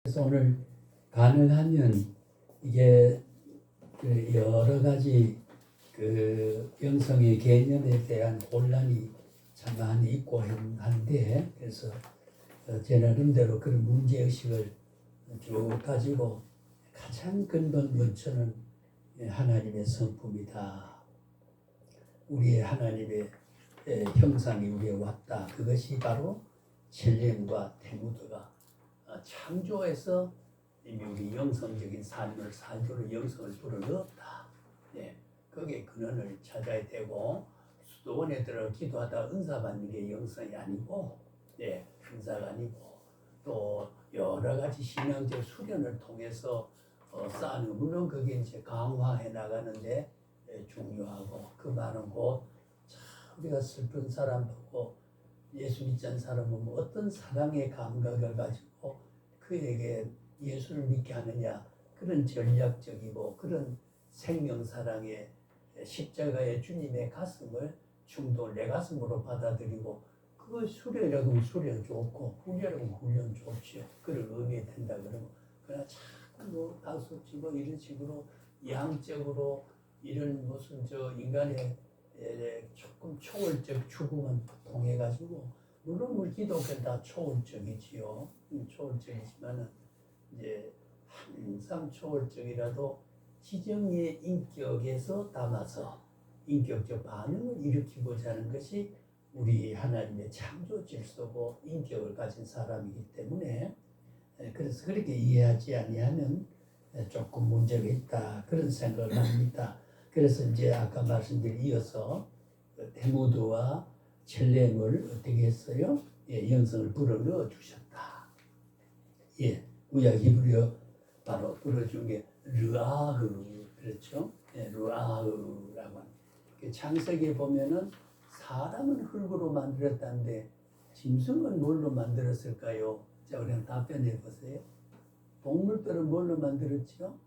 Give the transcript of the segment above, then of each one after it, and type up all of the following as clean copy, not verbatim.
그래서 오늘 가능하면 이게 그 여러 가지 그 영성의 개념에 대한 혼란이 참 많이 있고 한데, 그래서 제 나름대로 그런 문제의식을 쭉 가지고 가장 근본 원천은 하나님의 성품이다. 우리의 하나님의 형상이 우리에 왔다. 그것이 바로 첼렘과 테무드가 창조에서 이미 우리 영성적인 삶을 살도록 영성을 불어넣었다. 거기에 근원을 찾아야 되고, 수도원에 들어 기도하다 은사 받는 게 영성이 아니고, 은사가 아니고, 또 여러 가지 신앙적 수련을 통해서 쌓는, 물론 그게 이제 강화해 나가는데 중요하고, 그 말은 곧 우리가 슬픈 사람 보고 예수 믿지 않는 사람 보면 어떤 사랑의 감각을 가지고 그에게 예수를 믿게 하느냐, 그런 전략적이고 그런 생명사랑의 십자가의 주님의 가슴을 충동을 내 가슴으로 받아들이고, 그걸 수련이라고 하면 수련 좋고 훈련이라고 하면 훈련 좋지요. 그런 의미에 된다 그러면, 그러나 자꾸 뭐 다소치고 이런 식으로 양적으로 이런 무슨 저 인간의 조금 초월적 추구만 통해가지고, 물론 우리 기독교는 다 초월적이지요. 초월적이지만은 이제 항상 초월적이라도 지정의 인격에서 담아서 인격적 반응을 일으키고자 하는 것이 우리 하나님의 창조 질서고 인격을 가진 사람이기 때문에, 그래서 그렇게 이해하지 아니하면 조금 문제가 있다, 그런 생각을 합니다. 그래서 이제 아까 말씀드린 이어서 테무드와 첼렘을 어떻게 했어요? 영성을 불어넣어 주셨다. 구약 히브리어 바로 불어준 게 르아흐, 그렇죠? 르아흐라고 하는. 창세기에 보면은 사람은 흙으로 만들었다는데 짐승은 뭘로 만들었을까요? 자, 우리 한번 답변해 보세요. 동물들은 뭘로 만들었죠?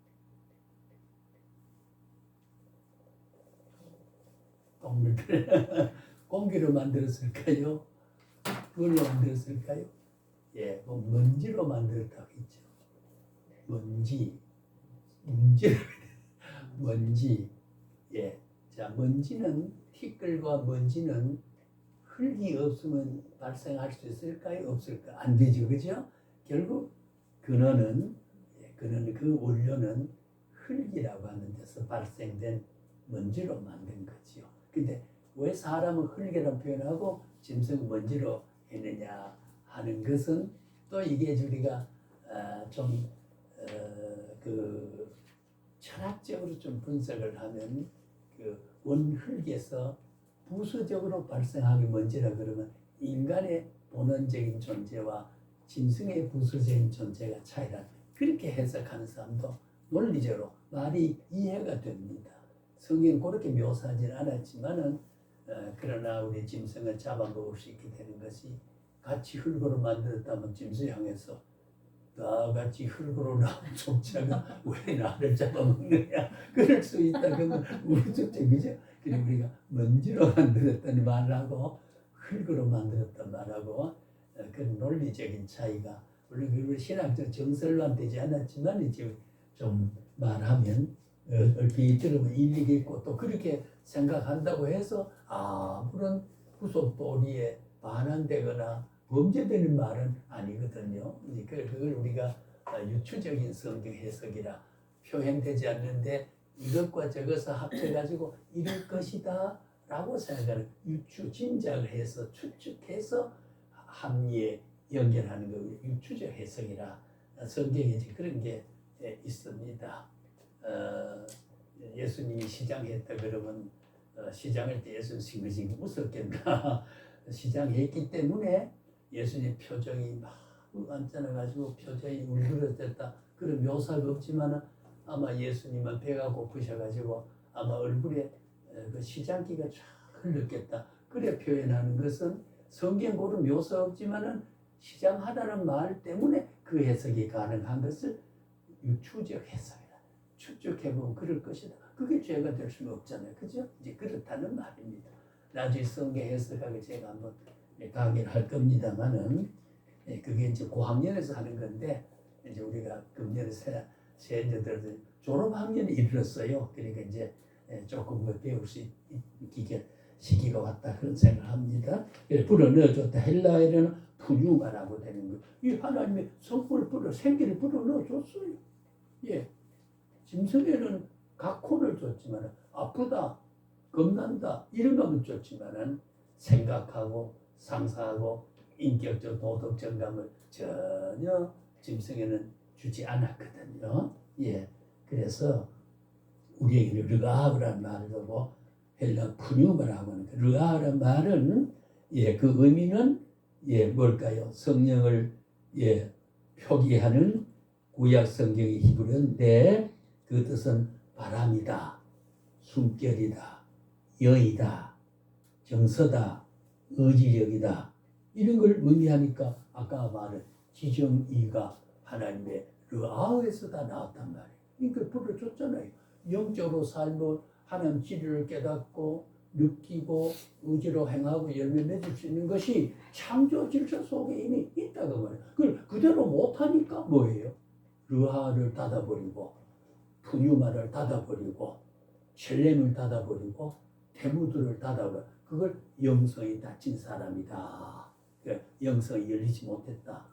동물들 공기로 만들었을까요? 뭘로 만들었을까요? 뭐 먼지로 만들었다고 했죠. 먼지. 자, 먼지는 티끌과 먼지는 흙이 없으면 발생할 수 있을까요? 없을까? 안 되죠, 그죠? 결국 근원은 그 원료는 흙이라고 하는 데서 발생된 먼지로 만든 거지요. 근데 왜 사람은 흙이라고 표현하고 짐승은 먼지로 했느냐 하는 것은, 또 이게 우리가 좀 그 철학적으로 좀 분석을 하면, 그 원흙에서 부수적으로 발생하게 먼지라 그러면 인간의 본원적인 존재와 짐승의 부수적인 존재가 차이라, 그렇게 해석하는 사람도 논리적으로 말이 이해가 됩니다. 성경은 그렇게 묘사하지는 않았지만은, 그러나 우리 짐승을 잡아먹을 수 있게 되는 것이, 같이 흙으로 만들었다면 짐승 향해서 나같이 흙으로 나온 종자가 왜 나를 잡아먹느냐, 그럴 수 있다. 그러면 우주적이죠. 그리고 우리가 먼지로 만들었다는 말하고 흙으로 만들었단 말하고 그런 논리적인 차이가, 물론 그걸 신학적 정설로 되지 않았지만 이제 좀 말하면 얼핏 들으면 일리가 있고, 또 그렇게 생각한다고 해서 아무런 후속도리에 반환되거나 범죄되는 말은 아니거든요. 그걸 우리가 유추적인 성경 해석이라 표현되지 않는데, 이것과 저것을 합쳐가지고 이럴 것이다 라고 생각하는 유추, 짐작을 해서 추측해서 합리에 연결하는 거, 유추적 해석이라 성경에 그런 게 있습니다. 예수님이 시장했다 그러면 시장할 때 예수님 싱글싱글 웃었겠나. 시장했기 때문에 예수님 표정이 막 앉아가지고 표정이 울그러졌다, 그런 묘사가 없지만은 아마 예수님은 배가 고프셔가지고 아마 얼굴에 그 시장기가 쫙 흘렀겠다, 그래 표현하는 것은 성경 고른 묘사 없지만은 시장하다는 말 때문에 그 해석이 가능한 것을 유추적 해석이라, 추측해보면 그럴 것이다. 그게 죄가 될 수는 없잖아요, 그죠? 이제 그렇다는 말입니다. 나중에 성경 해석하기 제가 한번 강의를 할 겁니다만은, 그게 이제 고학년에서 하는 건데, 이제 우리가 금년에 새내들 졸업학년에 이르렀어요. 그러니까 이제 조금 뭐 배울 수 있게 시기가 왔다 그런 생각합니다. 불어넣어줬다. 헬라어에는 푸뉴마라고 되는 거. 이 하나님의 성품을 생기를 불어넣어줬어요. 예, 짐승에는 각혼을 줬지만 아프다, 겁난다 이런 거는 줬지만은 생각하고 상상하고 인격적 도덕적 감을 전혀 짐승에는 주지 않았거든요. 예, 그래서 우리에게 르가우라는 말을 두고 헬라 푸뉴마라고 하는 르가우라는 말은 그 의미는 뭘까요? 성령을 표기하는 구약 성경의 히브리어인데 그 뜻은 바람이다, 숨결이다, 여이다, 정서다, 의지력이다 이런 걸 의미하니까 아까 말한 지정의가 하나님의 르아우에서 다 나왔단 말이에요. 이걸 불러줬잖아요. 영적으로 살고 하나님 진리를 깨닫고 느끼고 의지로 행하고 열매 맺을 수 있는 것이 창조 질서 속에 이미 있다고 말해요. 그걸 그대로 못하니까 뭐예요? 르하를 닫아버리고 푸뉴마를 닫아버리고 첼렘을 닫아버리고 데무드를 닫아버리고 그걸 영성이 닫힌 사람이다. 영성이 열리지 못했다.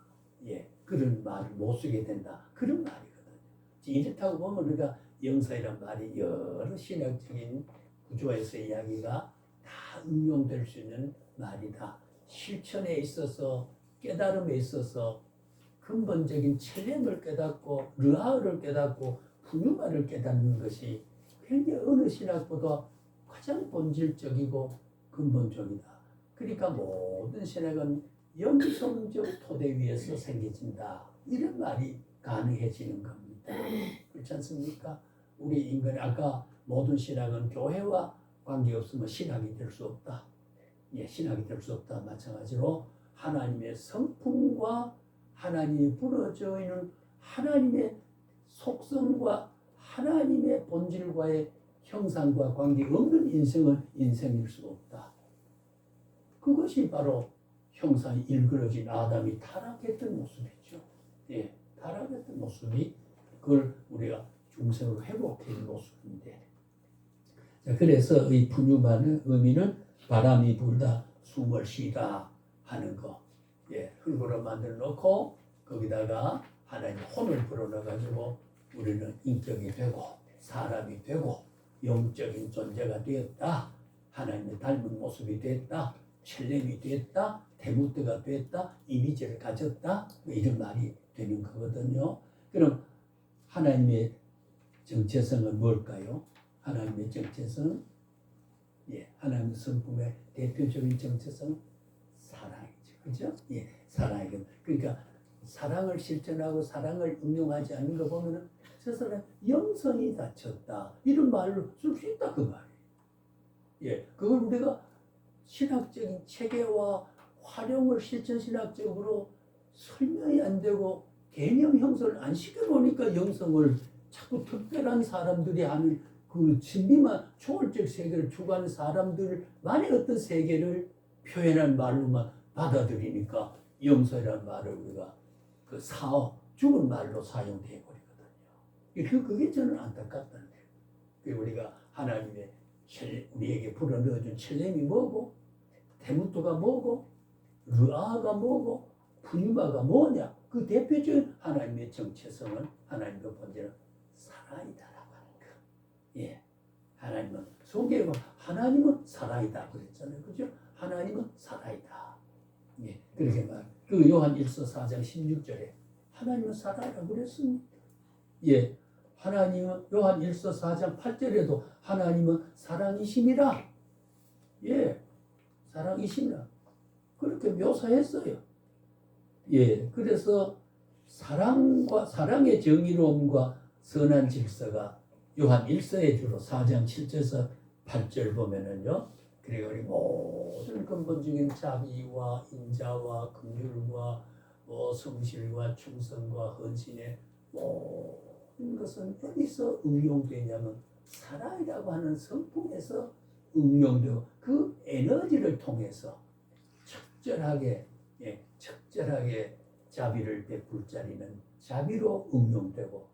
그런 말을 못 쓰게 된다. 그런 말이거든요. 이렇다고 보면 우리가 영성이란 말이 여러 신학적인 구조에서 이야기가 다 응용될 수 있는 말이다. 실천에 있어서 깨달음에 있어서 근본적인 첼렘을 깨닫고 르하를 깨닫고 푸뉴마를 깨닫는 것이 굉장히 어느 신학보다 가장 본질적이고 근본적이다. 그러니까 모든 신학은 영성적 토대 위에서 생겨진다. 이런 말이 가능해지는 겁니다. 그렇지 않습니까? 우리 인간이 아까 모든 신학은 교회와 관계없으면 신학이 될 수 없다. 신학이 될 수 없다. 마찬가지로 하나님의 성품과 하나님이 부러져 있는 하나님의 속성과 하나님의 본질과의 형상과 관계 없는 인생은 인생일 수 없다. 그것이 바로 형상이 일그러진 아담이 타락했던 모습이죠. 타락했던 모습이 그걸 우리가 중생으로 회복한 모습인데. 자, 그래서 이 푸뉴마는 의미는 바람이 불다 숨을 쉬다 하는 거. 흙으로 만들어 놓고 거기다가 하나님 혼을 불어넣어 가지고 우리는 인격이 되고 사람이 되고 영적인 존재가 되었다. 하나님의 닮은 모습이 됐다. 첼렘이 됐다. 데무드가 됐다. 이미지를 가졌다. 이런 말이 되는 거거든요. 그럼 하나님의 정체성은 뭘까요? 하나님의 정체성은 하나님의 성품의 대표적인 정체성은 사랑이죠. 그죠? 사랑이거든. 그러니까 사랑을 실천하고 사랑을 응용하지 않는 거 보면은 저 사람 영성이 닫혔다. 이런 말을 쓸 수 있다 그 말이에요. 그걸 우리가 신학적인 체계와 활용을 실천 신학적으로 설명이 안 되고 개념 형성을 안 시켜놓으니까 영성을 자꾸 특별한 사람들이 하는 그 신비만 초월적 세계를 추구하는 사람들만의 어떤 세계를 표현한 말로만 받아들이니까 영성이라는 말을 우리가 그 죽은 말로 사용돼 버리거든요. 그게 저는 안타깝다는 거예요. 우리가 하나님의 우리에게 불어넣어준 첼렘이 뭐고 데무드가 뭐고 르아가 뭐고 푸뉴마가 뭐냐 그 대표적인 하나님의 정체성은 하나님의 본질은 사랑이다라고 하는 거. 하나님은 성경에 하나님은 사랑이다 그랬잖아요. 그죠? 하나님은 사랑이다. 그렇게 그 요한 1서 4장 16절에 하나님은 사랑이라고 그랬습니다. 하나님은 요한 1서 4장 8절에도 하나님은 사랑이심이라. 사랑이심이라. 그렇게 묘사했어요. 그래서 사랑의 정의로움과 선한 질서가 요한 1서에 주로 4장 7절에서 8절 보면은요. 그리고 우리 모든 근본적인 자비와 인자와 긍휼과 성실과 충성과 헌신의 모든 것은 어디서 응용되냐면 사랑이라고 하는 성품에서 응용되고 그 에너지를 통해서 적절하게 자비를 베풀 자리는 자비로 응용되고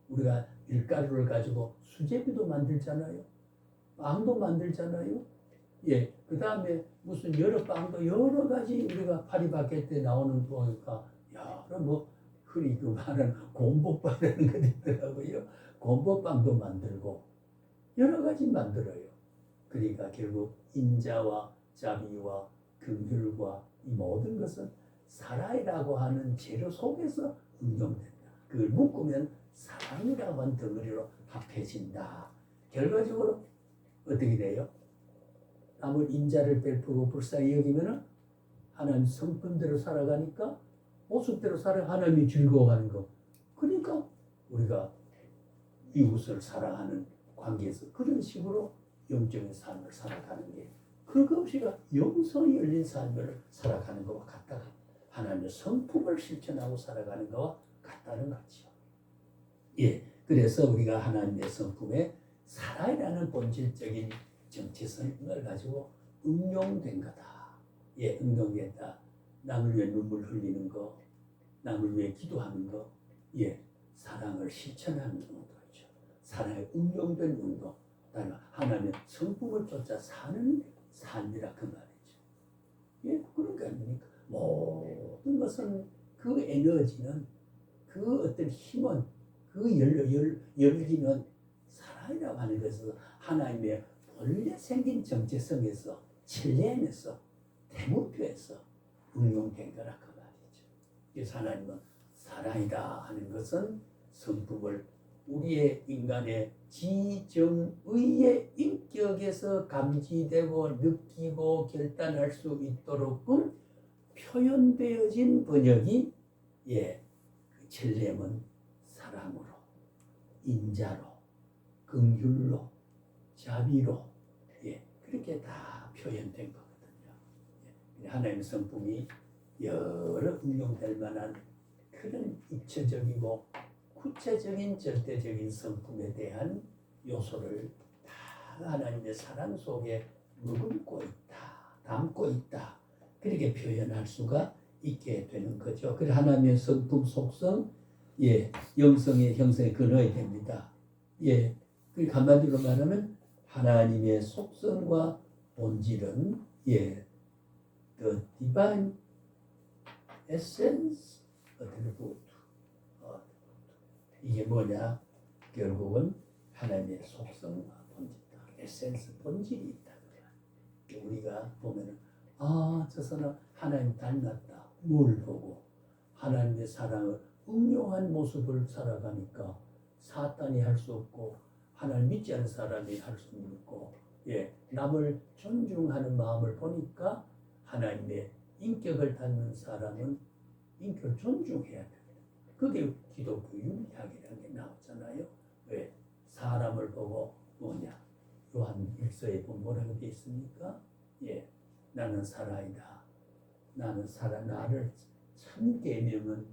우리가 밀가루를 가지고 수제비도 만들잖아요. 빵도 만들잖아요. 예, 그 다음에 무슨 여러 빵도 여러 가지 우리가 파리바게뜨에 나오는 거니까 여러 뭐 흔히 그 말하는 곰보빵이라는 거 있더라고요. 곰보빵도 만들고 여러 가지 만들어요. 그러니까 결국 인자와 자비와 긍휼과 이 모든 것은 사랑이라고 하는 재료 속에서 응용된다. 그걸 묶으면 사랑이라고 하는 덩어리로 합해진다. 결과적으로 어떻게 돼요? 남을 인자를 베풀고 불쌍히 여기면은 하나님 성품대로 살아가니까 모습대로 살아 하나님이 즐거워하는 거. 그러니까 우리가 이웃을 사랑하는 관계에서 그런 식으로 영적인 삶을 살아가는 게 그것이가 영성이 열린 삶을 살아가는 것과 같다. 하나님의 성품을 실천하고 살아가는 것과 같다는 거죠. 예, 그래서 우리가 하나님의 성품에 사랑이라는 본질적인 정체성을 가지고 응용된 거다. 예, 응용됐다. 남을 위해 눈물 흘리는 거, 남을 위해 기도하는 거, 예, 사랑을 실천하는 운동이죠. 사랑에 응용된 운동, 하나님의 성품을 쫓아 사는 삶이라 그 말이죠. 예, 그런 거 아닙니까? 모든 것은 그 에너지는 그 어떤 힘은 그 열기는 사랑이라고 하는 것은 하나님의 본래 생긴 정체성에서 칠레에서 대문표에서 응용된 거라 그 말이죠. 그래서 하나님은 사랑이다 하는 것은 성품을 우리의 인간의 지정의의 인격에서 감지되고 느끼고 결단할 수 있도록끔 표현되어진 번역이 예, 그 첼렘은 사랑으로, 인자로, 긍휼로, 자비로 예, 그렇게 다 표현된 거거든요. 예, 하나님의 성품이 여러 응용될 만한 그런 입체적이고 구체적인 절대적인 성품에 대한 요소를 다 하나님의 사랑 속에 머금고 있다, 담고 있다. 그렇게 표현할 수가 있게 되는 거죠. 그래서 하나님의 성품 속성, 예, 영성의 형성에 근거해야 됩니다. 예, 그 한마디로 말하면 하나님의 속성과 본질은 예, the divine essence of the good. 이게 뭐냐? 결국은 하나님의 속성과 본질이다. 에센스 본질이 있다. 우리가 보면은 저 사람 하나님 닮았다. 뭘 보고 하나님의 사랑을 응용한 모습을 살아가니까 사탄이 할 수 없고 하나님 믿지 않는 사람이 할 수 없고 예, 남을 존중하는 마음을 보니까 하나님의 인격을 닮는 사람은 인격을 존중해야 됩니다. 그게 기독교 윤리학이라는 게 나오잖아요. 왜? 사람을 보고 뭐냐? 요한 1서에 보면 뭐라고 되어 있습니까? 예, 나는 사랑이다. 나는 나를 참 계명은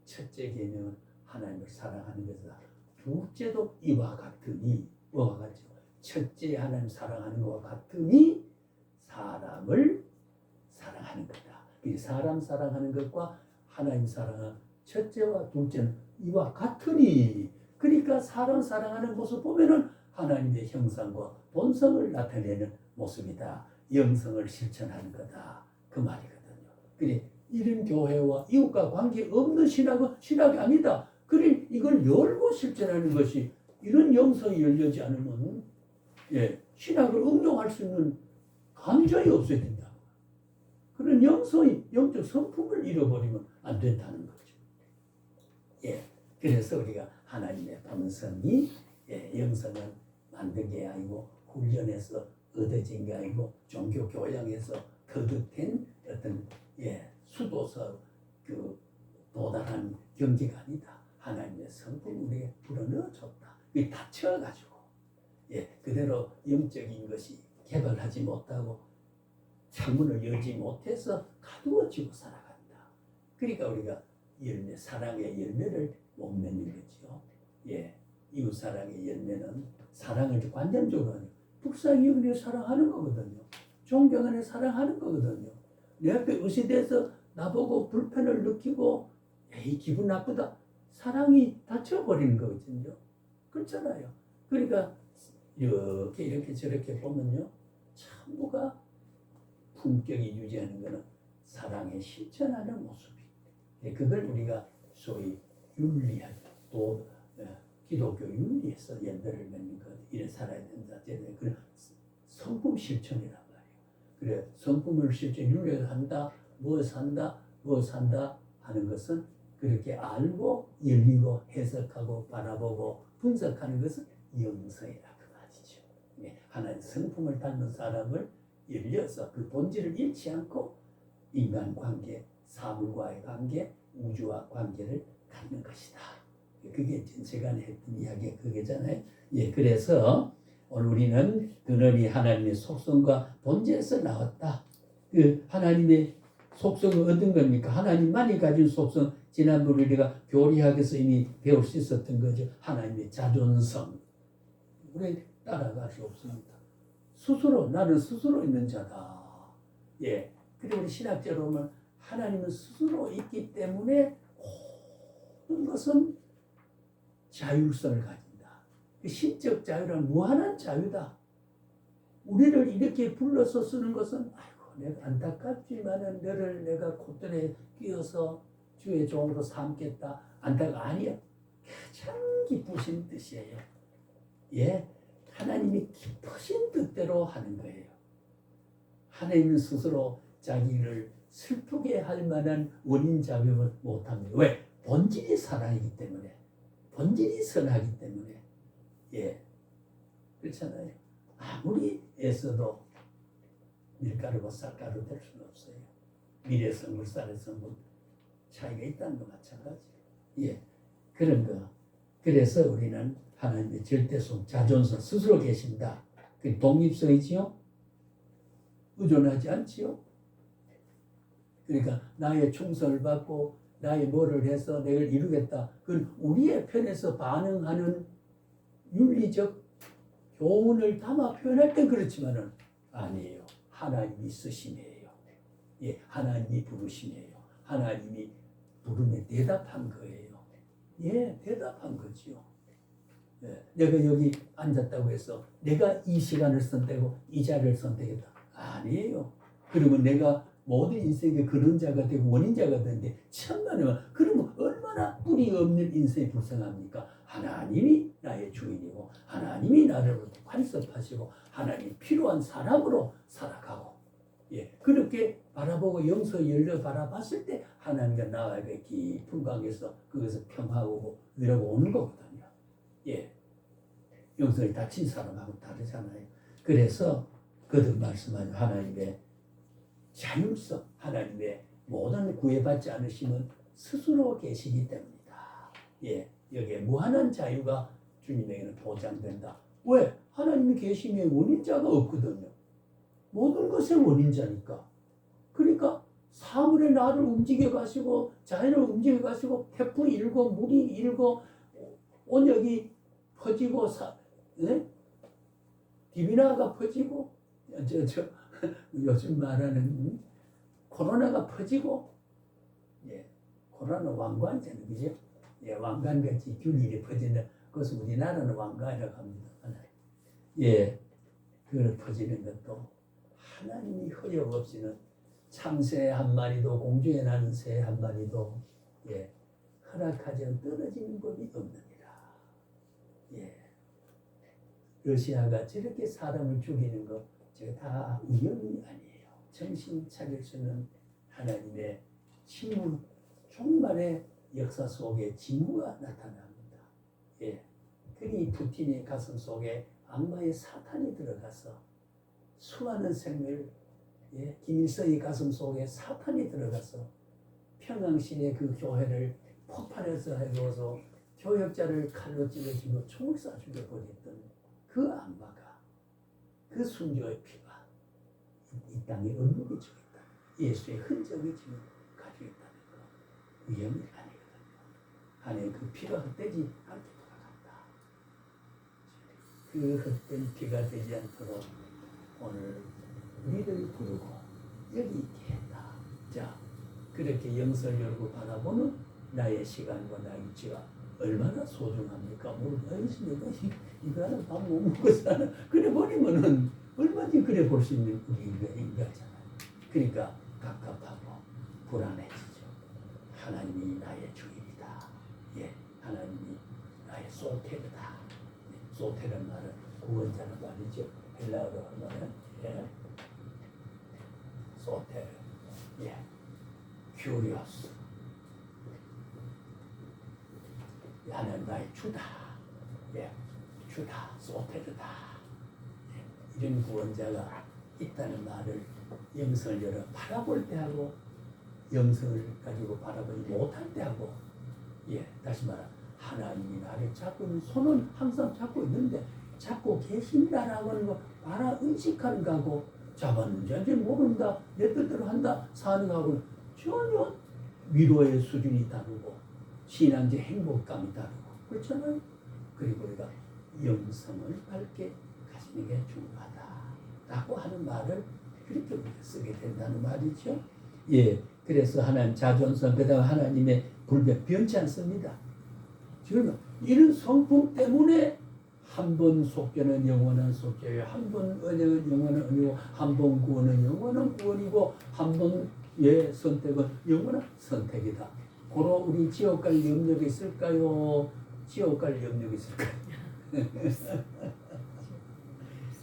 첫째 계명은 하나님을 사랑하는 것이다. 둘째도 이와 같으니 뭐와 같죠? 첫째 하나님 사랑하는 것과 같으니 사람을 사랑하는 거다. 사람 사랑하는 것과 하나님 사랑하는 첫째와 둘째는 이와 같으니 그러니까 사람 사랑하는 모습 보면은 하나님의 형상과 본성을 나타내는 모습이다. 영성을 실천하는 거다. 그 말이거든요. 그래 이런 교회와 이웃과 관계없는 신학은 신학이 아니다. 그래 이걸 열고 실천하는 것이 이런 영성이 열리지 않으면 예, 신학을 응용할 수 있는 감정이 없어야 된다. 그런 영성이 영적 성품을 잃어버리면 안 된다는 거죠. 예, 그래서 우리가 하나님의 본성이 예, 영성은 만든 게 아니고 훈련해서 얻어진 게 아니고 종교 교양에서 터득된 어떤 예, 수도서 그 도달한 경지가 아니다. 하나님의 성품을 우리에게 불어넣어줬다. 이 닫혀가지고 예, 그대로 영적인 것이 개발하지 못하고 창문을 열지 못해서 가두어지고 살아간다. 그러니까 우리가 열매, 사랑의 열매를 못 맺는 거죠. 예, 이웃 사랑의 열매는 사랑을 관념적으로 불쌍히 여기는 사랑하는 거거든요. 존경하는 사랑하는 거거든요. 내 앞에 의시돼서 나보고 불편을 느끼고 에이 기분 나쁘다. 사랑이 닫혀버리는 거거든요. 그렇잖아요. 그러니까 이렇게 저렇게 보면요, 전부가 품격이 유지하는 것은 사랑에 실천하는 모습이. 그걸 우리가 소위 윤리할 또 기독교 윤리에서 연대를 맺는 것, 이래 살아야 된다. 그런 성품 실천이란 말이에요. 그래 성품을 실천, 윤리를 한다, 무엇 한다, 무엇 한다 하는 것은 그렇게 알고 열리고 해석하고 바라보고 분석하는 것은 영성이라 그 말이죠. 하나님 성품을 닮은 사람을 열려서 그 본질을 잃지 않고 인간관계, 사물과의 관계, 우주와 관계를 갖는 것이다. 그게 전세간에 했던 이야기가 그게잖아요. 그래서 오늘 우리는 그늘이 하나님의 속성과 본질에서 나왔다. 그 하나님의 속성은 어떤 겁니까? 하나님만이 가진 속성, 지난번에 우리가 교리학에서 이미 배울 수 있었던 거죠. 하나님의 자존성. 우리 따라갈 수 없습니다. 스스로, 나는 스스로 있는 자다. 그리고 우리 신학자로 보면 하나님은 스스로 있기 때문에 모든 것은 자율성을 가진다. 신적 자유란 무한한 자유다. 우리를 이렇게 불러서 쓰는 것은 내가 안타깝지만은 너를 내가 콧등에 끼어서 주의 종으로 삼겠다. 아니야. 가장 기쁘신 뜻이에요. 하나님이 기쁘신 뜻대로 하는 거예요. 하나님은 스스로 자기를 슬프게 할 만한 원인 작용을 못합니다. 왜? 본질이 사랑이기 때문에, 본질이 선하기 때문에. 그렇잖아요. 아무리 애써도 밀가루가 쌀가루 될 수는 없어요. 밀에서 물살에서 뭐 차이가 있다는 거 마찬가지예요. 그런 거. 그래서 우리는 하나님의 절대성, 자존성 스스로 계신다. 그 독립성이지요. 의존하지 않지요. 그러니까 나의 충성을 받고 나의 뭐를 해서 내가 이루겠다. 그건 우리의 편에서 반응하는 윤리적 교훈을 담아 표현할 땐 그렇지만은 아니에요. 하나님이 쓰심이에요. 하나님이 부르심이에요. 하나님이 부름에 대답한 거예요. 대답한 거지요. 내가 여기 앉았다고 해서 내가 이 시간을 선택하고 이 자리를 선택했다. 아니에요. 그러면 내가 모든 인생의 근원자가 되고 원인자가 되는데 천만에만 그러면 얼마나 뿌리 없는 인생이 불쌍합니까? 하나님이 나의 주인이고 하나님이 나를 간섭하시고 하나님이 필요한 사람으로 살아가고 그렇게 바라보고 영서 열려 바라봤을 때 하나님과 나와의 깊은 관계에서 그것을 평화하고 위로가 오는 거거든요. 영성이 다친 사람하고 다르잖아요. 그래서 거듭 말씀하는 하나님의 자율성, 하나님의 모든 구애받지 않으심은 스스로 계시기 때문이다. 여기에 무한한 자유가 주님에게는 보장된다. 왜? 하나님이 계심에 원인자가 없거든요. 모든 것의 원인자니까. 그러니까 사물의 나를 움직여 가시고 자연을 움직여 가시고 태풍 일고 물이 일고 온역이 퍼지고 디비나가 퍼지고 요즘 말하는 코로나가 퍼지고 코로나 왕관이잖아요. 그죠? 왕관같이 균일이 퍼지는 그것을 우리나라는 왕관이라고 합니다. 그 퍼지는 것도 하나님이 허락 없이는 참새 한 마리도 공중에 나는 새 한 마리도 허락하지 않으면 떨어지는 법이 없느니라. 러시아가 저렇게 사람을 죽이는 거 제가 다 우연이 아니에요. 정신 차릴 수 있는 하나님의 징후, 종말의 역사 속에 징후가 나타납니다. 그니 푸틴의 가슴 속에 악마의 사탄이 들어가서 수많은 생명, 김일성의 가슴 속에 사탄이 들어가서 평양시내 그 교회를 폭발해서 해서 교역자를 칼로 찔러주고 총을 쏴 죽여버렸던 그 악마가 그 순교의 피가 이 땅에 얼룩이 지었다. 예수의 흔적이 지금 가지고 있다는 거 위험이 아니거든요. 하나님 그 피가 헛되지 않게 돌아간다. 그 헛된 피가 되지 않도록 오늘 우리를 부르고 여기 있게 했다. 자, 그렇게 영성을 열고 바라보는 나의 시간과 나의 위치가 얼마나 소중합니까? 이거 하나 밥 못 먹어서 하나 그래 버리면은 얼마든지 그래 볼 수 있는 우리 인간이잖아요. 그러니까 갑갑하고 불안해지죠. 하나님이 나의 주인이다. 예, 하나님이 나의 소테르다. 예, 소테르는 말은 구원자는 말이죠. 헬라어로 하면 예, 소테르, 예, 큐리오스. 하나님 나의 주다. 예, 주다, 소테르다. 예, 이런 구원자가 있다는 말을 영성을 열어 바라볼 때 하고 영성을 가지고 바라보지 못할 때 하고 예, 다시 말하 하나님이 나를 잡고 있는 손은 항상 잡고 있는데 잡고 계신다라고 하는 거 바라 의식하는 거하고 잡았는지 아직 모른다 내 뜻대로 한다 사는 거하고는 전혀 위로의 수준이 다르고 신앙의 행복감이 다르고 그렇잖아요. 그리고 우리가 영성을 밝게 가지는 게 중요하다라고 하는 말을 그렇게 우리가 쓰게 된다는 말이죠. 예, 그래서 하나님 자존성 그다음 하나님의 불변 변치 않습니다. 지금 이런 성품 때문에 한 번 속죄는 영원한 속죄요, 한 번 은혜는 영원한 은혜고, 한 번 구원은 영원한 구원이고, 한 번의 선택은 영원한 선택이다. 고로 우리 지옥 갈 염려가 있을까요? 지옥 갈 염려가 있을까요?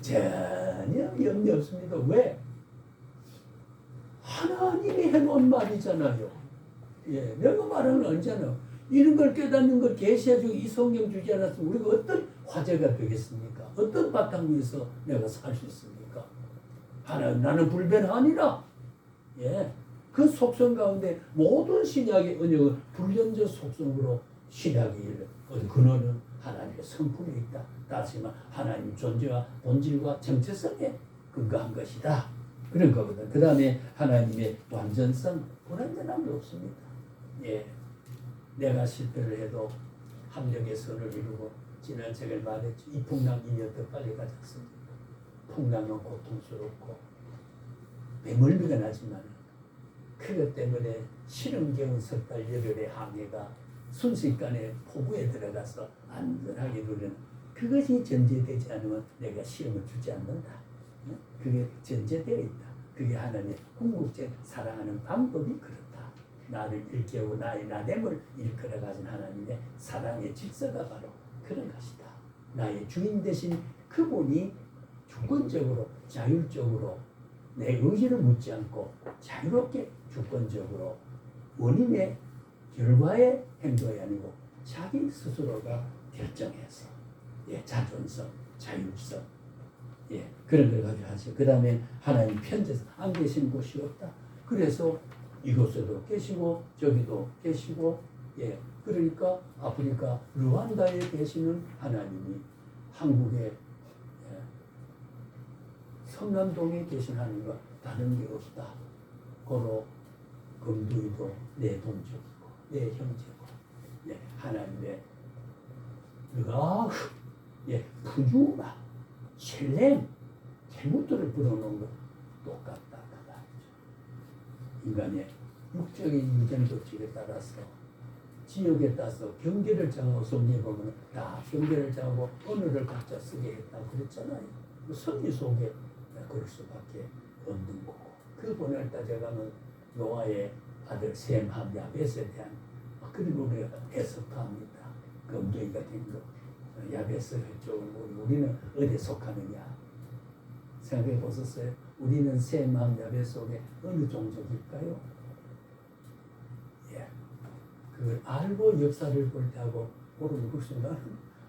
전혀 염려 없습니다. 왜? 하나님이 해놓은 말이잖아요. 예, 내가 말하는 건 아니잖아요. 이런 걸 깨닫는 걸 계시해주고 이 성경 주지 않았으면 우리가 어떤 화제가 되겠습니까? 어떤 바탕 위에서 내가 살 수 있습니까? 나는 불변하니라. 예, 그 속성 가운데 모든 신약의 언역은 불변적 속성으로 신약이 근원은 하나님의 성품에 있다. 다시 말해 하나님 존재와 본질과 정체성에 근거한 것이다. 그런 거거든. 그 다음에 하나님의 완전성, 불완전함이 없습니다. 예, 내가 실패를 해도 합력의 선을 이루고 지난 책을 말했죠. 이 풍랑이 더 빨리 가지 않습니다. 풍랑은 고통스럽고 배멀미가 나지만 그것 때문에 싫은겨운 석달 열흘의 항해가 순식간에 포구에 들어가서 안전하게 누리는 그것이 전제되지 않으면 내가 시험을 주지 않는다. 그게 전제되어 있다. 그게 하나님의 궁극적 사랑하는 방법이 그렇다. 나를 일깨우고 나의 나됨을 일컬어 가진 하나님의 사랑의 질서가 바로 그런 것이다. 나의 주인 되신 그분이 주권적으로 자율적으로 내 의지를 묻지 않고 자유롭게 주권적으로 원인의 결과의 행동이 아니고 자기 스스로가 결정해서 예, 자존성, 자율성 예, 그런 걸 가지고 하죠. 그 다음에 하나님 편지에서 안 계신 곳이 없다. 그래서 이곳에도 계시고 저기도 계시고 예, 그러니까 아프리카 르완다에 계시는 하나님이 한국의 예, 성남동에 계신 하나님과 다른 게 없다. 고로 금두이도 내 동족이고 내 형제고 예, 하나님의 예, 푸주마 셀렘 태무들을 불어넣은 것 똑같다 그 말이죠. 인간의 육적인 유전 법칙에 따라서 지역에 따라서 경계를 정하고 성경에 보면 다 경계를 정하고 언어를 각자 쓰게 했다고 그랬잖아요. 섭리 속에 그럴 수밖에 없는 거고 그 본을 따져가면 노아의 아들 셈함 야벳에 대한 그런 우리가 해석합니다. 검도이가 된 거. 야벳을 쪽으로 우리는 어디에 속하느냐 생각해 보셨어요? 우리는 셈함 야벳 속에 어느 종족일까요? 예, 그걸 알고 역사를 볼 때하고 모르는 것이 나는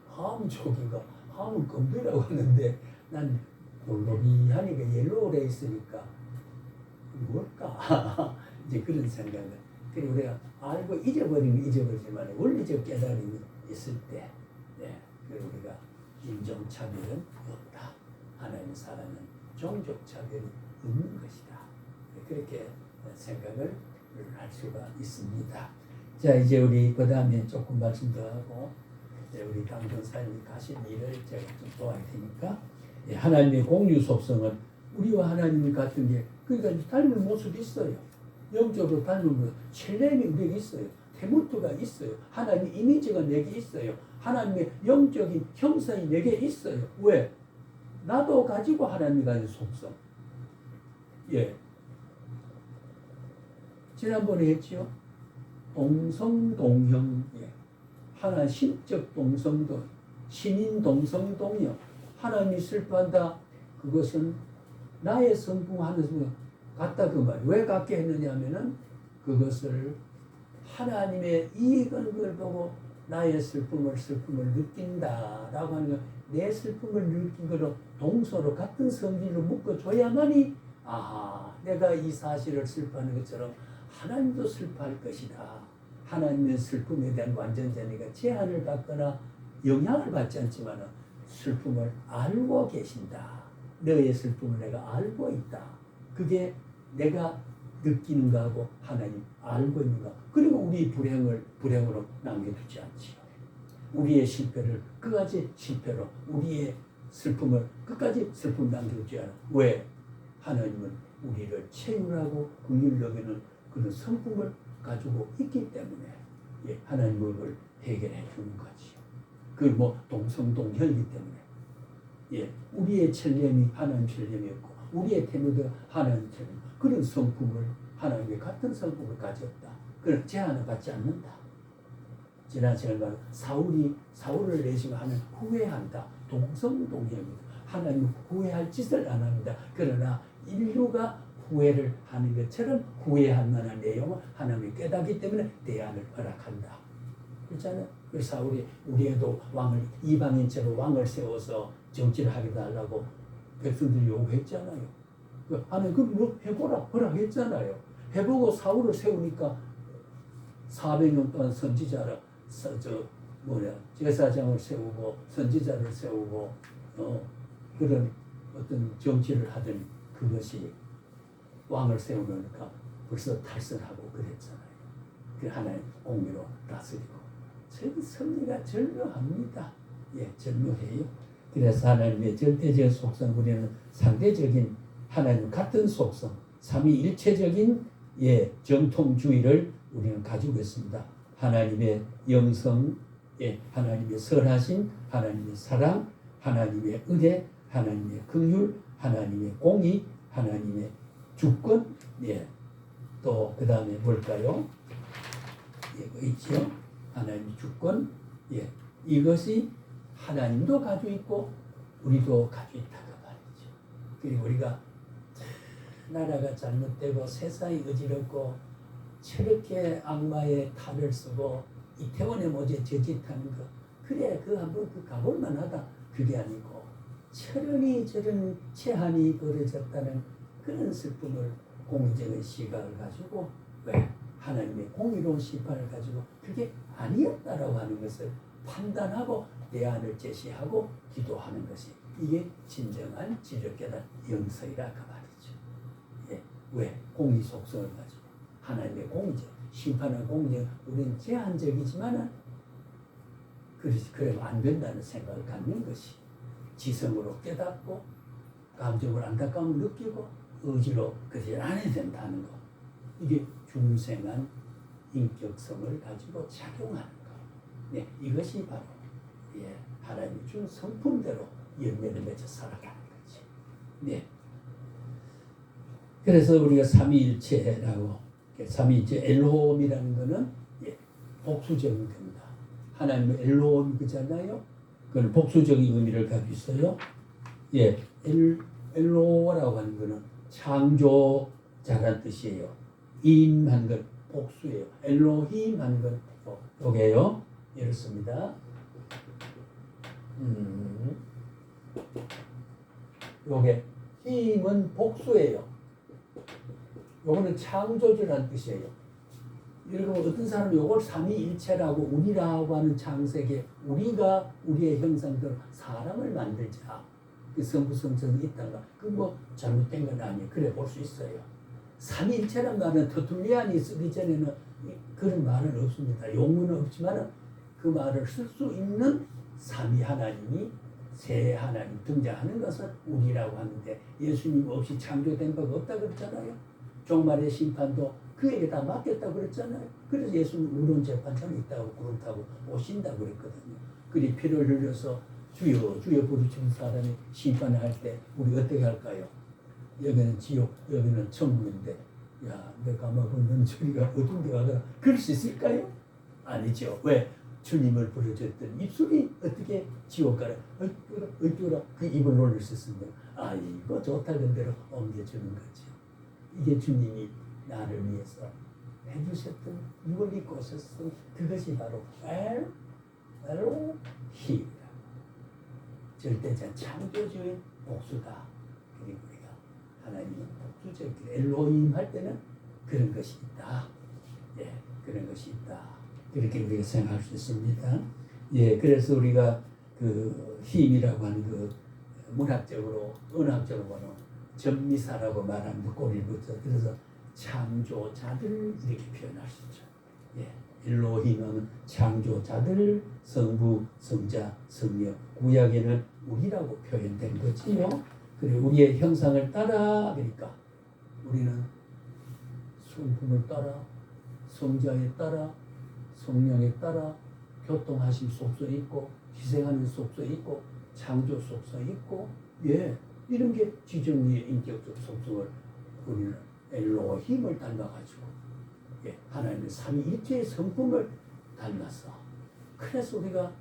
함족인가 함은 검도라고 하는데 난 골고리하니까 옐로우에 있으니까 뭘까 이제 그런 생각을 그리고 우리가 알고 잊어버리면 잊어버리지만 원리적 깨달음이 있을 때 예, 우리가 인종차별은 없다. 하나님 사랑은 종족차별이 없는 것이다. 그렇게 생각을 할 수가 있습니다. 자 이제 우리 그 다음에 조금 말씀 더 하고 우리 강전사님이 가신 일을 제가 좀 도와야 되니까 예, 하나님의 공유 속성은 우리와 하나님이 같은 게 그러니까 닮은 모습이 있어요. 영적으로 닮은 모습 첼렘이 우리에게 있어요. 테무트가 있어요. 하나님의 이미지가 내게 있어요. 하나님의 영적인 형상이 내게 있어요. 왜? 나도 가지고 하나님이 가진 속성. 예. 지난번에 했지요. 동성동형. 예. 하나 신적 동성동, 신인 동성동형. 하나님이 슬퍼한다. 그것은 나의 성품하는 순간 같다 그 말. 왜 같게 했느냐 하면은 그것을 하나님의 이익은 걸 보고 나의 슬픔을 느낀다라고 하는 건 내 슬픔을 느낀 거로 동서로 같은 성질로 묶어줘야만이 내가 이 사실을 슬퍼하는 것처럼 하나님도 슬퍼할 것이다. 하나님의 슬픔에 대한 완전자니까 제한을 받거나 영향을 받지 않지만 슬픔을 알고 계신다. 너의 슬픔을 내가 알고 있다. 그게 내가 느끼는 거하고 하나님 알고 있는 거. 그리고 우리 불행으로 남겨두지 않지요. 우리의 실패를 끝까지 실패로, 우리의 슬픔을 끝까지 슬픔 남겨두지 않아. 왜? 하나님은 우리를 채우라고 긍휼히 여기는 그런 성품을 가지고 있기 때문에 하나님은 그걸 해결해 주는 거지요. 그게 동성동형이기 때문에 우리의 천렘이 하나님 천렘이었고 우리의 태무가 하나님 천렘, 그런 성품을 하나님의 같은 성품을 가졌다. 그런 제한을 받지 않는다. 지난 시간에 사울을 내시하면 후회한다. 동성동형입니다. 하나님 후회할 짓을 안 합니다. 그러나 인류가 후회를 하는 것처럼 후회할 만한 내용을 하나님이 깨닫기 때문에 대안을 허락한다. 그렇잖아요. 그 사울이 우리에도 왕을 이방인처럼 왕을 세워서 정치를 하게 달라고 백성들이 요구했잖아요. 하나님 그럼 해보라 허락했잖아요. 해보고 사울을 세우니까 400년 동안 선지자라 제사장을 세우고 선지자를 세우고 그런 어떤 정치를 하던 그것이 왕을 세우니까 벌써 탈선하고 그랬잖아요. 그 하나님 공의로 다스리고 전 섭리가 절묘합니다. 절묘해요. 그래서 하나님의 절대적인 속성, 우리는 상대적인 하나님 같은 속성, 삼위일체적인 정통주의를 우리는 가지고 있습니다. 하나님의 영성, 하나님의 선하심, 하나님의 사랑, 하나님의 은혜, 하나님의 긍휼, 하나님의 공의, 하나님의 주권, 또 그 다음에 뭘까요? 이거 있죠. 하나님의 주권, 이것이 하나님도 가지고 있고 우리도 가지고 있다고 말이죠. 그리고 우리가 나라가 잘못되고 세상이 어지럽고 저렇게 악마의 탈을 쓰고 이태원에 모제 저짓하는 거, 그래 한번 가볼 만하다. 그게 아니고 철연히 저런 체한이 벌어졌다는 그런 슬픔을 공의적인 시각을 가지고 하나님의 공의로운 심판을 가지고 그게 아니었다라고 하는 것을 판단하고 대안을 제시하고 기도하는 것이 이게 진정한 지적깨닫 영성이라 그 말이죠. 왜? 공의 속성을 가지고 하나님의 공의적, 심판은 공의적, 우리는 제한적이지만은 그러면 안 된다는 생각을 갖는 것이 지성으로 깨닫고 감정으로 안타까움을 느끼고 의지로 그것이 안 해야 된다는 것. 이게 중생한 인격성을 가지고 작용하는 것. 이것이 바로 하나님이 준 성품대로 열매를 맺어 살아가는 거지. 그래서 우리가 삼위일체라고, 삼위일체 엘로홈이라는 것은 복수적인 겁니다. 하나님의 엘로홈이 그잖아요. 그건 복수적인 의미를 가지고 있어요. 엘로라고 하는 것은 창조자란 뜻이에요. 임한 건 복수예요. 엘로힘 하는 건 요게요. 이렇습니다. 요게 힘은 복수예요. 요거는 창조주라는 뜻이에요. 여러분 어떤 사람은 요걸 삼위일체라고 우리라고 하는 창세기에 우리가 우리의 형상대로 사람을 만들자. 그 성부성성이 있다가 그 잘못된 건 아니에요. 그래 볼 수 있어요. 삼위일체란 말은 터툴리안이 쓰기 전에는 그런 말은 없습니다. 용어는 없지만 그 말을 쓸 수 있는 삼위 하나님이 세 하나님 등장하는 것을 우리라고 하는데 예수님 없이 창조된 바가 없다 그랬잖아요. 종말의 심판도 그에게 다 맡겼다고 그랬잖아요. 그래서 예수는 의로운 재판장이 있다고 그걸 타고 오신다고 그랬거든요. 그리 피를 흘려서 주여 주여 부르짖는 사람이 심판을 할 때 우리 어떻게 할까요? 여기는 지옥, 여기는 천국인데 야 내가 막 너는 저리가 어떤 데 가더라. 그럴 수 있을까요? 아니죠. 왜? 주님을 부르짖던 입술이 어떻게 지옥 가라 어이구라 그 입을 놀릴 수 있으며 아이고 좋다는 대로 옮겨주는 거죠. 이게 주님이 나를 위해서 해주셨던 이걸 입고 오셨던 그것이 바로 엘로힘 절대자 창조주의 복수다. 그리고 우리가 하나님은 복수적 엘로힘 할 때는 그런 것이 있다. 예, 그런 것이 있다. 그렇게 우리가 생각할 수 있습니다. 예, 그래서 우리가 그 힘이라고 하는 그 문학적으로 은학적으로는 전미사라고 말하는 그 꼬리를 붙여 그래서 창조자들 이렇게 표현할 수 있죠. 예, 엘로힘은 창조자들, 성부, 성자, 성령. 구약에는 우리라고 표현된 거지요. 그리고 우리의 형상을 따라 그러니까 우리는 성품을 따라, 성자에 따라, 성령에 따라 교통하심 속성이 있고 희생하는 속성이 있고 창조 속성이 있고 예 이런 게 지정의 인격적 속성을 우리는 엘로힘을 닮아가지고 예 하나님의 삼위일체의 성품을 닮았어. 그래서 우리가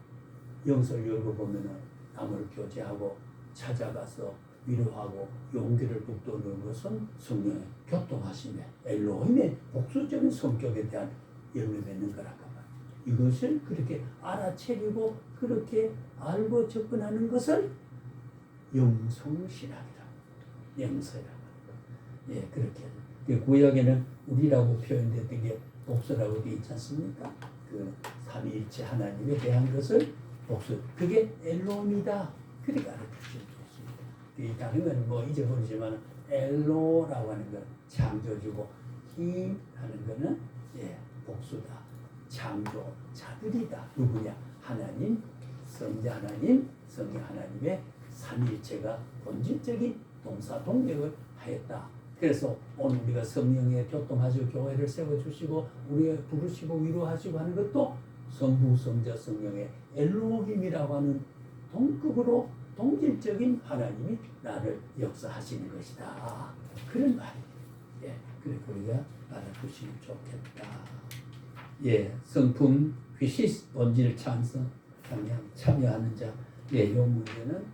영설 읽어보면은 남을 교제하고 찾아가서 위로하고 용기를 북돋우는 것은 성령의 교통하심에 엘로힘의 복수적인 성격에 대한 열매 맺는 거라고 말이에요. 이것을 그렇게 알아채리고 그렇게 알고 접근하는 것을 영성신학이라고 영서라고 예 그렇게 구약에는 우리라고 표현됐던 게 복수라고 되어 있지 않습니까? 그 삼위일체 하나님에 대한 것을 복수 그게 엘로미다 그렇게 알아주시면 좋습니다. 이 다른 건 뭐 잊어버리지만 엘로라고 하는 건 창조주고 힘 하는 거는 예 복수다 창조자들이다. 누구냐? 하나님 성자 하나님 성령 하나님의 삼위일체가 본질적인 동사동력을 하였다. 그래서 오늘 우리가 성령에 교통하시고 교회를 세워주시고 우리가 부르시고 위로하시고 하는 것도 성부 성자 성령의 엘로힘이라고 하는 동급으로 동질적인 하나님이 나를 역사하시는 것이다. 그런 말이에요. 예, 그래 우리가 알아두시면 좋겠다. 예, 성품, 휘시스, 본질, 찬성, 참여하는 자. 예, 이 문제는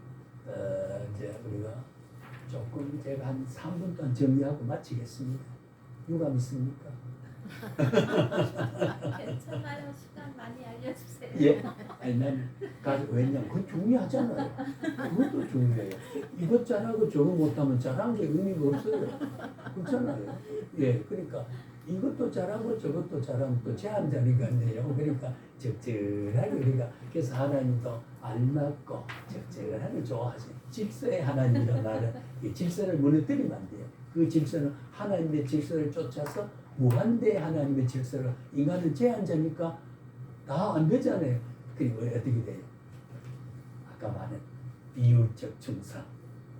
이제 우리가 조금 제가 한 3분 동안 정리하고 마치겠습니다. 누가 믿습니까? 괜찮아요. 시간 많이 알려주세요. 예, 아니 난 왜냐면 그건 중요하잖아요. 그것도 중요해요. 이것 잘하고 저거 못하면 잘한 게 의미가 없어요. 그렇잖아요. 예, 그러니까 이것도 잘하고 저것도 잘하면 또 제한자리가 있네요. 그러니까 적절하게 우리가 그래서 하나님도 알맞고 적절하게 좋아하시. 질서의 하나님이란 말은 이 질서를 무너뜨리면 안 돼요. 그 질서는 하나님의 질서를 쫓아서 무한대 하나님의 질서를 인간은 제한자니까 다 안 되잖아요. 그리고 어떻게 돼요? 아까 말한 비율적 중상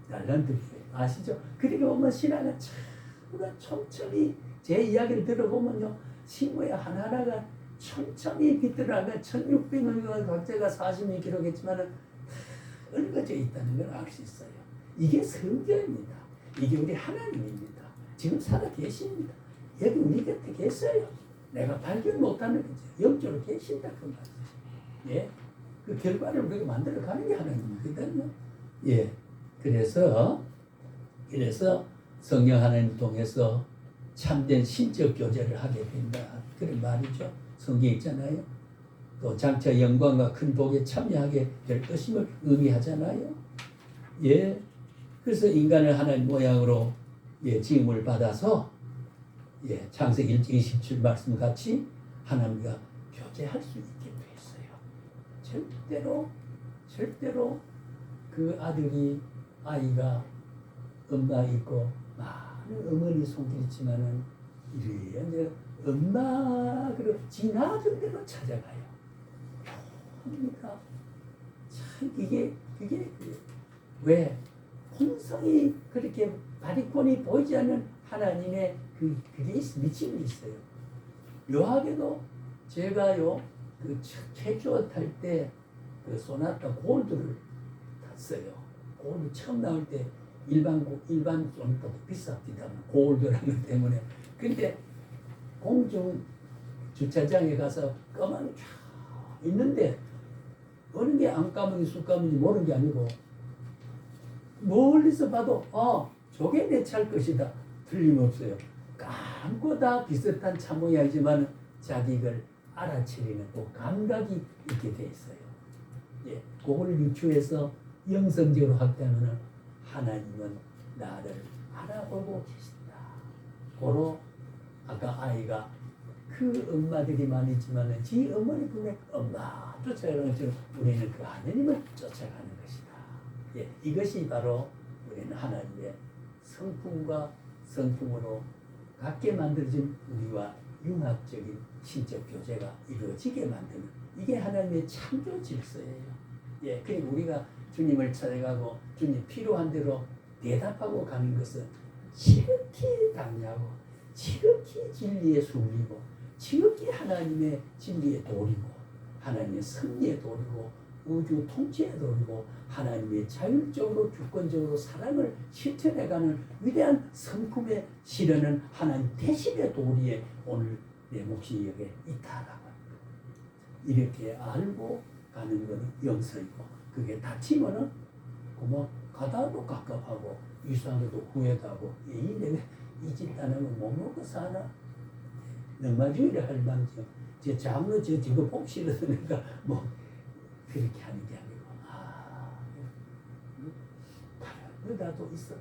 달란트예요. 아시죠? 그리고 보면 신화가 참으로 촘촘히 제 이야기를 들어보면요 신구의 하나하나가 촘촘히 비틀어가 1600년간 각자가 사심이 기록했지만은 얽어져 있다는 걸 알 수 있어요. 이게 성경입니다. 이게 우리 하나님입니다. 지금 살아 계십니다. 여기 우리 곁에 계세요. 내가 발견 못하는 거죠. 영적으로 계신다 그 말이죠. 예, 그 결과를 우리가 만들어가는 게 하나님이거든요. 예, 그래서 성령 하나님 통해서 참된 신적 교제를 하게 된다. 그런 말이죠. 성경에 있잖아요. 또 장차 영광과 큰 복에 참여하게 될 것임을 의미하잖아요. 예, 그래서 인간을 하나님 모양으로 예, 지음을 받아서 예, 창세기 1장 27 말씀 같이 하나님과 교제할 수 있게 됐어요. 절대로 그 아이가 엄마 있고 많은 어머니 손길 있지만은 이제 엄마로 지나던 대로 찾아가요. 그러니까 참 이게 왜 혼성이 그렇게 바리콘이 보이지 않는 하나님의 그게 미침이 있어요. 묘하게도 제가요 그 최초 탈 때 그 소나타 골드를 탔어요. 골드 처음 나올 때 일반 소나타도 비쌉니다. 골드라는 것 때문에. 근데 공중 주차장에 가서 까마귀 쫙 있는데 어느 게 안까마귀 숫까마귀인지 모르는 게 아니고 멀리서 봐도 저게 내 차일 것이다. 틀림없어요. 감고 다 비슷한 차 모양이지만 자기 걸 알아채리는 또 감각이 있게 돼 있어요. 예, 그걸 유추해서 영성적으로 확대하면 하나님은 나를 알아보고 계신다. 고로 아까 아이가 그 엄마들이 많이 있지만 지 어머니 분에 엄마 쫓아가는 것처럼 우리는 그 하나님을 쫓아가는 것이다. 예, 이것이 바로 우리는 하나님의 성품과 성품으로 같게 만들어진 우리와 융합적인 신적 교제가 이루어지게 만드는 이게 하나님의 창조 질서예요. 예, 그러니까 우리가 주님을 찾아가고 주님 필요한 대로 대답하고 가는 것은 지극히 당연하고 지극히 진리에 숨기고 지극히 하나님의 진리에 도리고 하나님의 섭리에 도리고 우주 통치에 도리고 하나님의 자율적으로 주권적으로 사랑을 실천해가는 위대한 성품에 실현은 하나님 대신의 도리에 오늘 내 몫이 여기에 있다라고 합니다. 이렇게 알고 가는 것은 영성이고 그게 다치면은 뭐 가다도 갑갑하고 이상해도 후회도 이 내가 이 집단은 못 먹고 사나 넉마주의를 할 망정 제 장로 저거 복실어서니까 뭐 그렇게 하는 게 아니고 나도 있었다.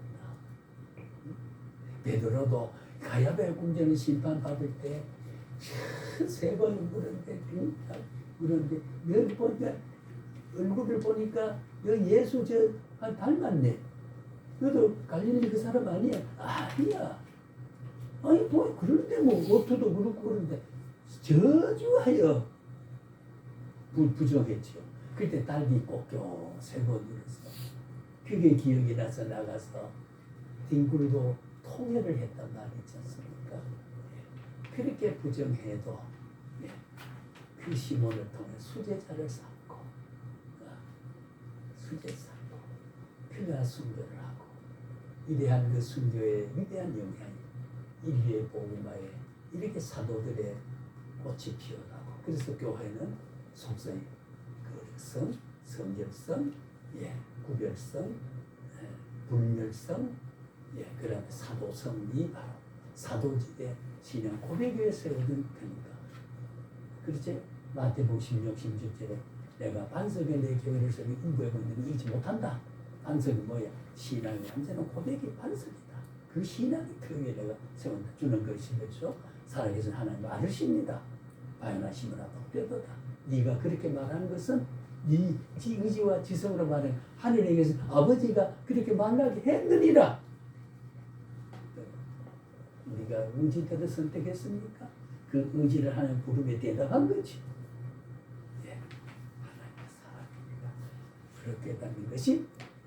베드로도 가야베 궁전의 심판 받을 때 세 번 물었는데 너 보니까 얼굴을 보니까 너 예수 닮았네. 너도 갈릴리 그 사람 아니야? 아니야. 아니 뭐 그런데 뭐 옷도 그렇고 그런데 저주하여 부정했죠. 그때 딸기 꼭겨 세 번 울었어. 그게 기억이 나서 나가서 뒹굴고 통회를 했단 말이 있지 않습니까? 그렇게 부정해도 그 시몬을 통해 수제자를 삼고 그가 순교를 하고 위대한 그 순교의 위대한 영향이 인류의 복음화에 이렇게 사도들의 꽃이 피어나고 그래서 교회는 속성이 거룩성, 성결성, 구별성, 분별성, 그다음에 사도성이 바로 사도직의 신앙 고백에 세워진 겁니다. 그렇지? 마태복음 16, 16절에 내가 반석에 내 교회를 세우고 인부하고 있는 잊지 못한다. 반석이 뭐야? 신앙의 완전한 고백이 반석이다. 그 신앙이 그 위에 내가 세운다. 주는 것이 그렇죠? 살아계신 하나님 아르십니다. 바요나시므라 독되도다. 네가 그렇게 말하는 것은 네 의지와 지성으로 말하는 하늘에 계신 아버지가 그렇게 말하게 했느니라. 우리가 의지대로 선택했습니까? 그 의지를 하나님 부름에 대답한 거지. 하나님의 사람입니다. 그렇게 닫는 것이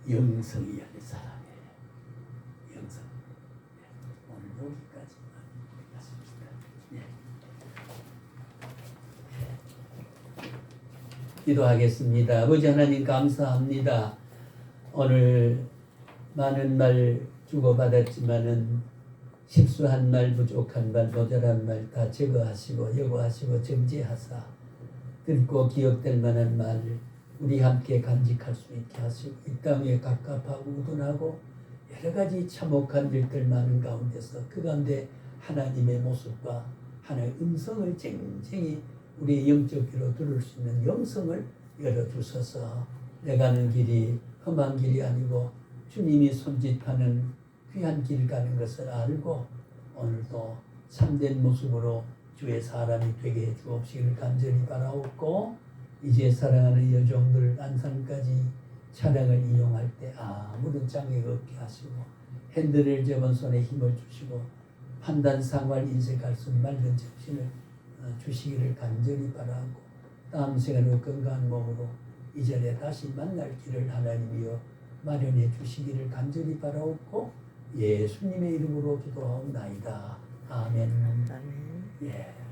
영성이 아닌 사람이에요. 영성. 오늘 여기까지만 하겠습니다. 기도하겠습니다. 아버지 하나님 감사합니다. 오늘 많은 말 주고받았지만은 실수한 말, 부족한 말, 모자란 말 다 제거하시고 여고하시고 정지하사 듣고 기억될 만한 말 우리 함께 간직할 수 있게 하시고 이 땅에 갑갑하고 우둔하고 여러 가지 참혹한 일들 많은 가운데서 그 가운데 하나님의 모습과 하나님의 음성을 쟁쟁히 우리의 영적 귀로 들을 수 있는 영성을 열어주셔서 내가 가는 길이 험한 길이 아니고 주님이 손짓하는 귀한 길 가는 것을 알고 오늘도 참된 모습으로 주의 사람이 되게 해 주옵시기를 간절히 바라옵고 이제 사랑하는 여종들 안산까지 차량을 이용할 때 아무런 장애가 없게 하시고 핸들을 잡은 손에 힘을 주시고 판단 상활 인색할 수 맑은 정신을 주시기를 간절히 바라고 다음 생활로 건강한 몸으로 이전에 다시 만날 길을 하나님이여 마련해 주시기를 간절히 바라옵고 예수님의 이름으로 기도하옵나이다. 아멘. 아멘. 예.